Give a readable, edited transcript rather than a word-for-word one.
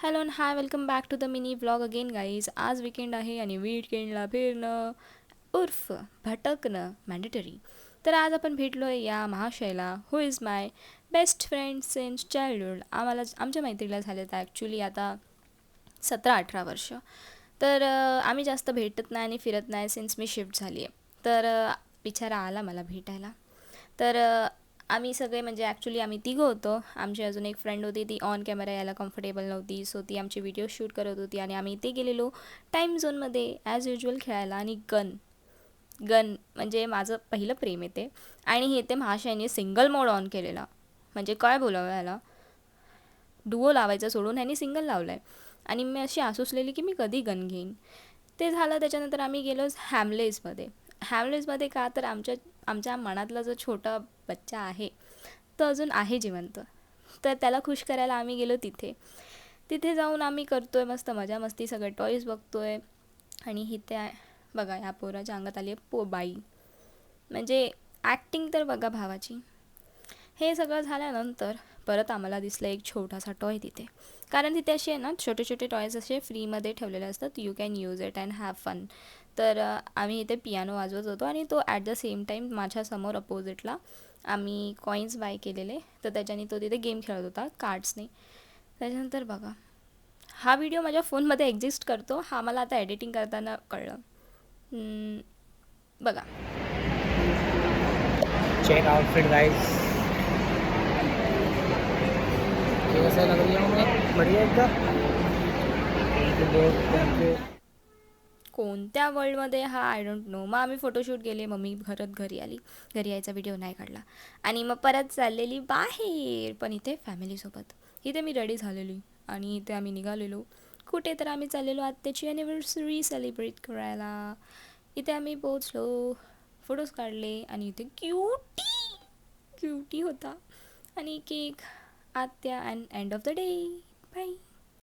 Hello and hi welcome back to the mini vlog again guys. आज weekend आहे आणि वीकेंडला फिरणं उर्फ भटकणं मॅन्डेटरी. तर आज आपण भेटलो आहे या महाशयला, who is my best friend since childhood. आमच्या मैत्रीला झाले तर ॲक्च्युली आता 17-18 वर्ष. तर आम्ही जास्त भेटत नाही आणि फिरत नाही सिन्स मी शिफ्ट झाली आहे. तर बिचारा आला मला भेटायला. तर आम्ही सगळे म्हणजे ॲक्च्युली आम्ही तिघं होतो. आमची अजून एक फ्रेंड होती, ती ऑन कॅमेरा यायला कम्फर्टेबल नव्हती, सो ती आमची व्हिडिओ शूट करत होती आणि आम्ही इथे गेलेलो टाईम झोनमध्ये ॲज युजल खेळायला. आणि गन गन म्हणजे माझं पहिलं प्रेम येते. आणि हे ते महाशयाने सिंगल मोड ऑन केलेला. म्हणजे काय बोलावं याला, डुओ लावायचं सोडून ह्यांनी सिंगल लावलं आहे. आणि मी अशी आसुसलेली की मी कधी गन घेईन. ते झालं. त्याच्यानंतर आम्ही गेलो हॅमलेसमध्ये. हॅमलेसमध्ये का तर आमच्या मनातला जो छोटा बच्चा आहे तो अजून आहे जिवंत. तर त्याला खुश करायला आम्ही गेलो तिथे. तिथे जाऊन आम्ही करतो आहे मस्त मजा मस्ती, सगळे टॉईज बघतो आहे. आणि इथे बघा ह्या पोराच्या अंगात आली आहे बाई. म्हणजे ॲक्टिंग तर बघा भावाची. हे सगळं झाल्यानंतर परत आम्हाला दिसलं एक छोटासा टॉय तिथे. कारण तिथे असे आहे ना छोटे छोटे टॉयज असे फ्रीमध्ये ठेवलेले असतात, you can use it and have fun. तर आम्ही इथे पियानो वाजवत होतो आणि तो ॲट द सेम टाईम माझ्यासमोर अपोजिटला आम्ही कॉईन्स बाय केलेले, तर त्याच्याने तो तिथे गेम खेळत होता कार्ड्सने. त्याच्यानंतर बघा हा व्हिडिओ माझ्या फोनमध्ये एक्झिस्ट करतो, हा मला आता एडिटिंग करताना कळलं. बघा. चेक आउटफिट गाइस, ये कैसा लग रही है हमें? बढ़िया एकदम। कोणत्या वर्ल्डमध्ये हा आय डोंट नो. मग आम्ही फोटोशूट गेले, मम्मी घरी आली. घरी यायचा व्हिडिओ नाही काढला आणि मग परत चाललेली बाहेर, पण इथे फॅमिलीसोबत. इथे मी रेडी झालेली आणि इथे आम्ही निघालेलो कुठे, तर आम्ही चाललेलो आत्याची ॲनिव्हर्सरी सेलिब्रेट करायला. इथे आम्ही पोचलो, फोटोज काढले आणि इथे क्यूटी होता आणि केक. आत्या and end of the day. Bye.